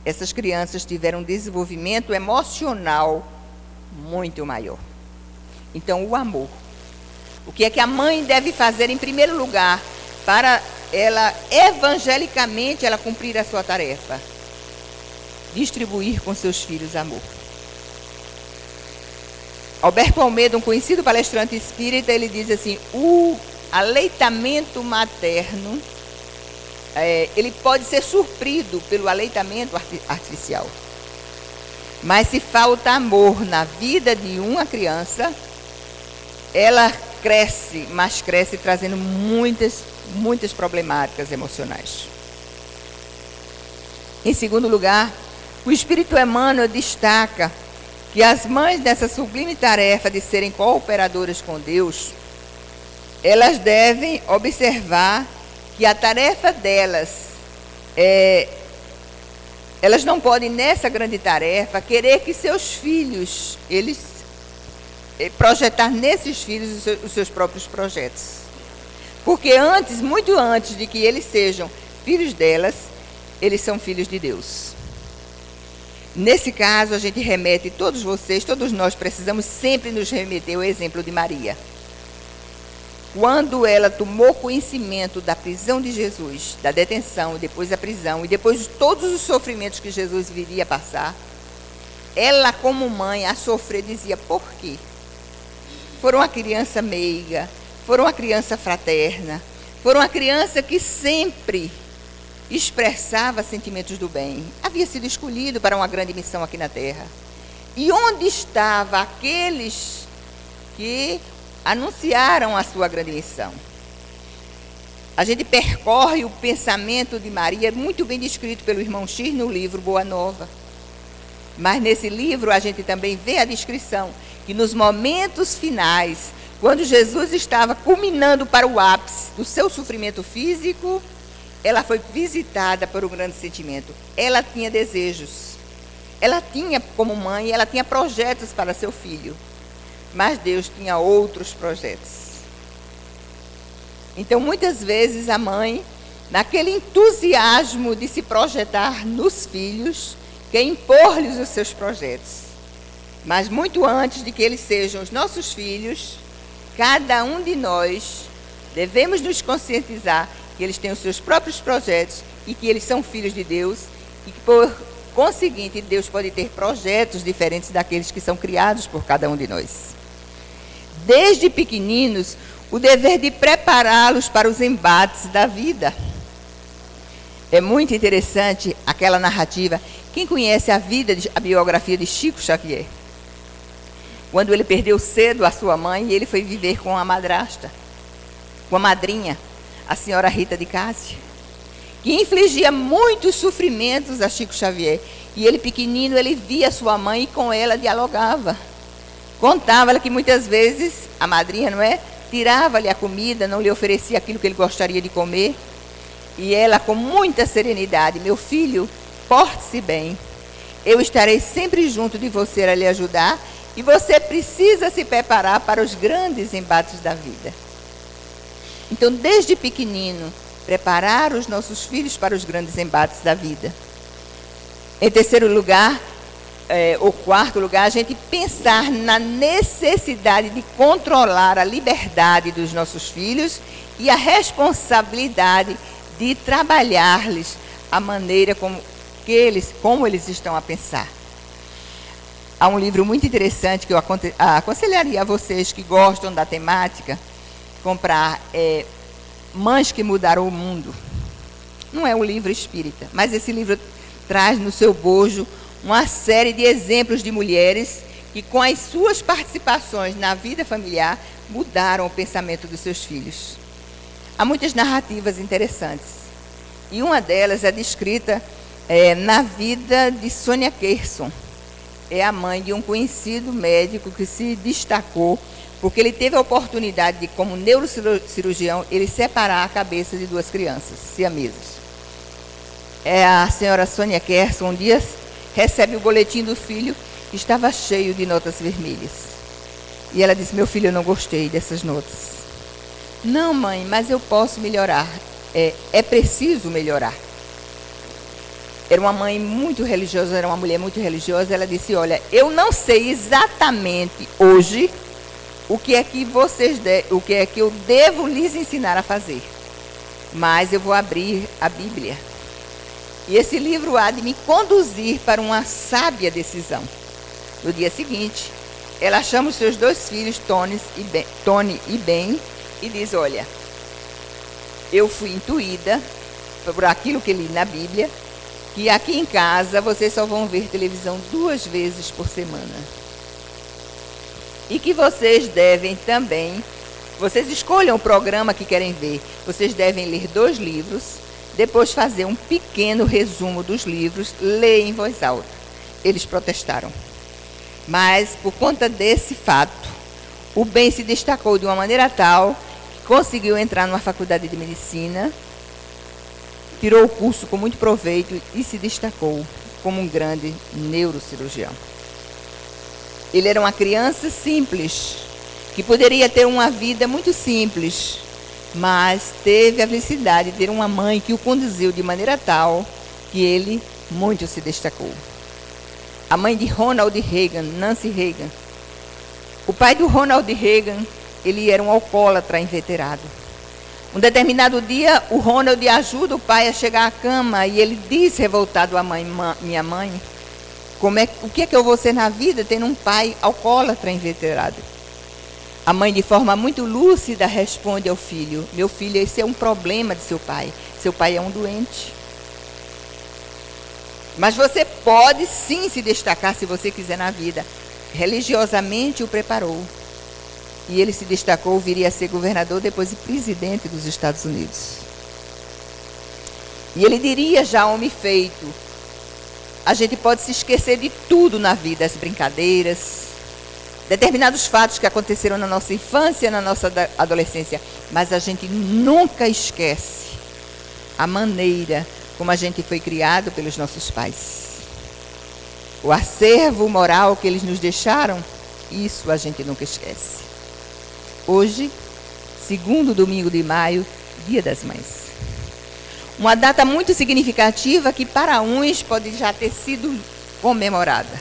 Essas crianças tiveram um desenvolvimento emocional muito maior. Então, o amor. O que é que a mãe deve fazer em primeiro lugar para ela, evangelicamente, ela cumprir a sua tarefa? Distribuir com seus filhos amor. Alberto Almeida, um conhecido palestrante espírita, ele diz assim: o aleitamento materno, ele pode ser suprido pelo aleitamento artificial. Mas se falta amor na vida de uma criança, ela cresce, mas cresce trazendo muitas problemáticas emocionais. Em segundo lugar, o Espírito Emmanuel destaca que as mães dessa sublime tarefa de serem cooperadoras com Deus, elas devem observar que a tarefa delas elas não podem, nessa grande tarefa, querer que seus filhos, eles projetar nesses filhos os seus próprios projetos. Porque muito antes de que eles sejam filhos delas, eles são filhos de Deus. Nesse caso, a gente remete, todos nós precisamos sempre nos remeter ao exemplo de Maria. Quando ela tomou conhecimento da prisão de Jesus, da detenção, e depois da prisão, e depois de todos os sofrimentos que Jesus viria passar, ela, como mãe, a sofrer, dizia: por quê? Foram uma criança meiga, foram uma criança fraterna, foram uma criança que sempre expressava sentimentos do bem. Havia sido escolhido para uma grande missão aqui na Terra. E onde estavam aqueles que anunciaram a sua grande missão? A gente percorre o pensamento de Maria, muito bem descrito pelo irmão X no livro Boa Nova. Mas nesse livro a gente também vê a descrição que nos momentos finais, quando Jesus estava culminando para o ápice do seu sofrimento físico, ela foi visitada por um grande sentimento. Ela tinha desejos. Ela tinha, como mãe, ela tinha projetos para seu filho. Mas Deus tinha outros projetos. Então, muitas vezes, a mãe, naquele entusiasmo de se projetar nos filhos, quer impor-lhes os seus projetos. Mas muito antes de que eles sejam os nossos filhos, cada um de nós devemos nos conscientizar que eles têm os seus próprios projetos e que eles são filhos de Deus e que, por conseguinte, Deus pode ter projetos diferentes daqueles que são criados por cada um de nós. Desde pequeninos, o dever de prepará-los para os embates da vida. É muito interessante aquela narrativa. Quem conhece a biografia de Chico Xavier? Quando ele perdeu cedo a sua mãe e ele foi viver com a madrasta, com a madrinha, a senhora Rita de Cássia, que infligia muitos sofrimentos a Chico Xavier. E ele, pequenino, ele via sua mãe e com ela dialogava. Contava-lhe que muitas vezes a madrinha, tirava-lhe a comida, não lhe oferecia aquilo que ele gostaria de comer. E ela, com muita serenidade: meu filho, porte-se bem. Eu estarei sempre junto de você a lhe ajudar. E você precisa se preparar para os grandes embates da vida. Então, desde pequenino, preparar os nossos filhos para os grandes embates da vida. Em terceiro lugar, ou quarto lugar, a gente pensar na necessidade de controlar a liberdade dos nossos filhos e a responsabilidade de trabalhar-lhes a maneira como eles estão a pensar. Há um livro muito interessante que eu aconselharia a vocês que gostam da temática, comprar, Mães que Mudaram o Mundo. Não é um livro espírita, mas esse livro traz no seu bojo uma série de exemplos de mulheres que, com as suas participações na vida familiar, mudaram o pensamento dos seus filhos. Há muitas narrativas interessantes. E uma delas é descrita na vida de Sônia Kerson. É a mãe de um conhecido médico que se destacou porque ele teve a oportunidade de, como neurocirurgião, ele separar a cabeça de duas crianças siamesas. A senhora Sônia Kerson um dia recebe o boletim do filho, que estava cheio de notas vermelhas. E ela disse: meu filho, eu não gostei dessas notas. Não, mãe, mas eu posso melhorar. É preciso melhorar. Era uma mãe muito religiosa, era uma mulher muito religiosa. Ela disse: olha, eu não sei exatamente hoje o que é que eu devo lhes ensinar a fazer, mas eu vou abrir a Bíblia. E esse livro há de me conduzir para uma sábia decisão. No dia seguinte, ela chama os seus 2 filhos, Tony e Ben, e diz: olha, eu fui intuída por aquilo que li na Bíblia, que aqui em casa vocês só vão ver televisão 2 vezes por semana. E que vocês devem também, vocês escolham o programa que querem ver, vocês devem ler 2 livros, depois fazer um pequeno resumo dos livros, ler em voz alta. Eles protestaram. Mas, por conta desse fato, o Ben se destacou de uma maneira tal que conseguiu entrar numa faculdade de medicina, tirou o curso com muito proveito e se destacou como um grande neurocirurgião. Ele era uma criança simples, que poderia ter uma vida muito simples, mas teve a felicidade de ter uma mãe que o conduziu de maneira tal que ele muito se destacou. A mãe de Ronald Reagan, Nancy Reagan. O pai do Ronald Reagan, ele era um alcoólatra inveterado. Um determinado dia, o Ronald ajuda o pai a chegar à cama e ele diz, revoltado à mãe: minha mãe, o que é que eu vou ser na vida tendo um pai alcoólatra inveterado? A mãe, de forma muito lúcida, responde ao filho: meu filho, esse é um problema de seu pai. Seu pai é um doente. Mas você pode sim se destacar se você quiser na vida. Religiosamente o preparou. E ele se destacou, viria a ser governador, depois de presidente dos Estados Unidos. E ele diria, já homem feito: a gente pode se esquecer de tudo na vida, as brincadeiras, determinados fatos que aconteceram na nossa infância, na nossa adolescência, mas a gente nunca esquece a maneira como a gente foi criado pelos nossos pais. O acervo moral que eles nos deixaram, isso a gente nunca esquece. Hoje, 2º domingo de maio, Dia das Mães. Uma data muito significativa que para uns pode já ter sido comemorada.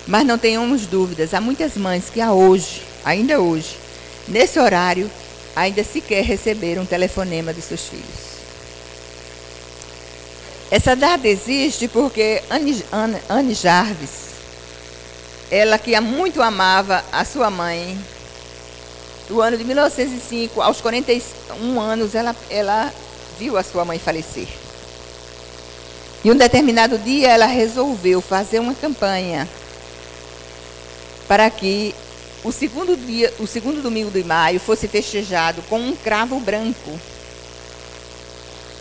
Mas não tenhamos dúvidas, há muitas mães que ainda hoje, nesse horário, ainda sequer receberam um telefonema de seus filhos. Essa data existe porque Anne Jarvis, ela que muito amava a sua mãe, no ano de 1905, aos 41 anos, ela viu a sua mãe falecer. E um determinado dia ela resolveu fazer uma campanha para que o segundo domingo de maio fosse festejado com um cravo branco.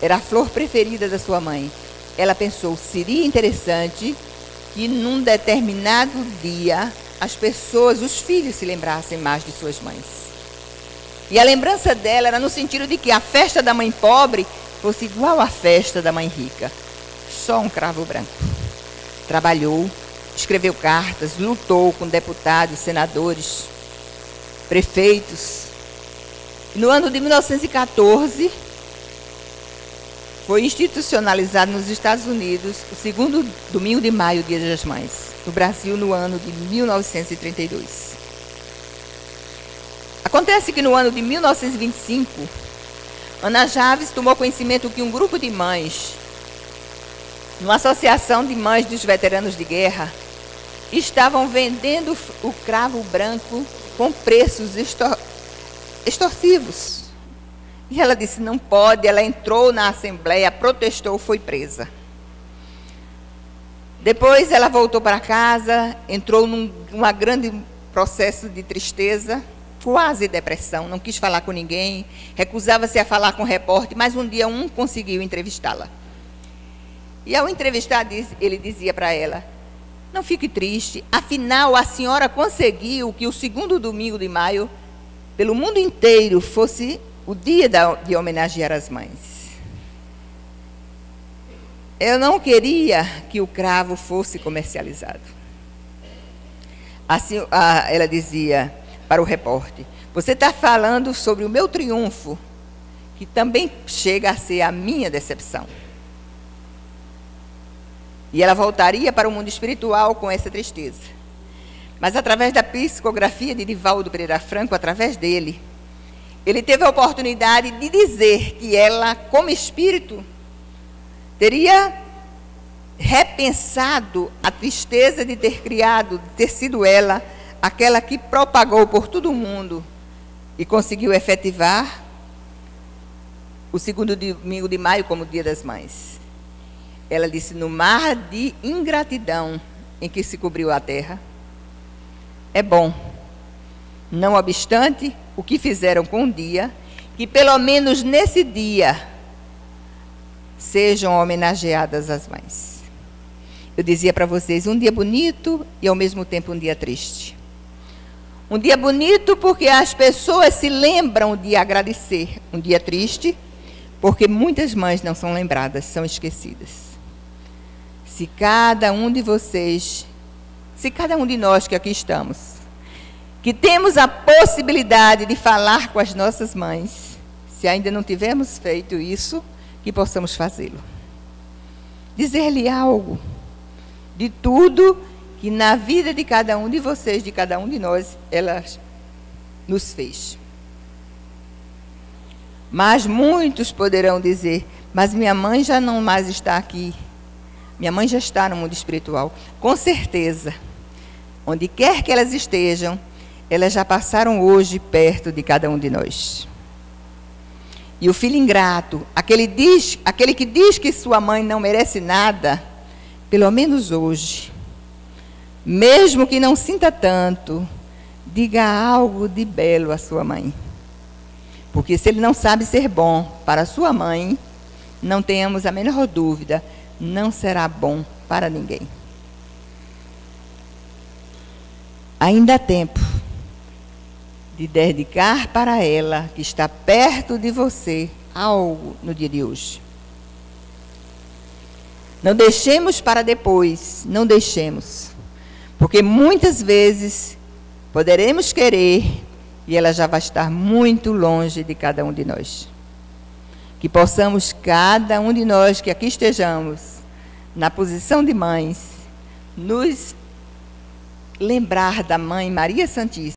Era a flor preferida da sua mãe. Ela pensou, seria interessante que num determinado dia as pessoas, os filhos, se lembrassem mais de suas mães. E a lembrança dela era no sentido de que a festa da mãe pobre fosse igual à festa da mãe rica. Só um cravo branco. Trabalhou, escreveu cartas, lutou com deputados, senadores, prefeitos. No ano de 1914, foi institucionalizado nos Estados Unidos o 2º domingo de maio, Dia das Mães. No Brasil, no ano de 1932. Acontece que no ano de 1925, Ana Jarvis tomou conhecimento que um grupo de mães, numa associação de mães dos veteranos de guerra, estavam vendendo o cravo branco com preços extorsivos. E ela disse, não pode, ela entrou na assembleia, protestou, foi presa. Depois ela voltou para casa, entrou num grande processo de tristeza, quase depressão, não quis falar com ninguém, recusava-se a falar com o repórter, mas um dia um conseguiu entrevistá-la. E ao entrevistar, ele dizia para ela, não fique triste, afinal a senhora conseguiu que o 2º domingo de maio, pelo mundo inteiro, fosse o dia de homenagear as mães. eu não queria que o cravo fosse comercializado. Assim, ela dizia para o repórter: você está falando sobre o meu triunfo, que também chega a ser a minha decepção. E ela voltaria para o mundo espiritual com essa tristeza. Mas através da psicografia de Divaldo Pereira Franco, através dele, ele teve a oportunidade de dizer que ela, como espírito, teria repensado a tristeza de ter criado, de ter sido ela, aquela que propagou por todo o mundo e conseguiu efetivar o segundo domingo de maio como Dia das Mães. Ela disse: no mar de ingratidão em que se cobriu a terra, é bom, não obstante o que fizeram com o dia, que pelo menos nesse dia sejam homenageadas as mães. Eu dizia para vocês, um dia bonito e ao mesmo tempo um dia triste. Um dia bonito porque as pessoas se lembram de agradecer. Um dia triste porque muitas mães não são lembradas, são esquecidas. Se cada um de vocês, se cada um de nós que aqui estamos, que temos a possibilidade de falar com as nossas mães, se ainda não tivermos feito isso, que possamos fazê-lo. Dizer-lhe algo de tudo que na vida de cada um de vocês, de cada um de nós, ela nos fez. Mas muitos poderão dizer: mas minha mãe já não mais está aqui. Minha mãe já está no mundo espiritual. Com certeza, onde quer que elas estejam, elas já passaram hoje perto de cada um de nós. E o filho ingrato, aquele que diz que sua mãe não merece nada, pelo menos hoje, mesmo que não sinta tanto, diga algo de belo à sua mãe. Porque se ele não sabe ser bom para sua mãe, não tenhamos a menor dúvida, não será bom para ninguém. Ainda há tempo de dedicar para ela, que está perto de você, algo no dia de hoje. Não deixemos para depois, não deixemos. Porque muitas vezes poderemos querer e ela já vai estar muito longe de cada um de nós. Que possamos, cada um de nós que aqui estejamos, na posição de mães, nos lembrar da Mãe Maria Santíssima,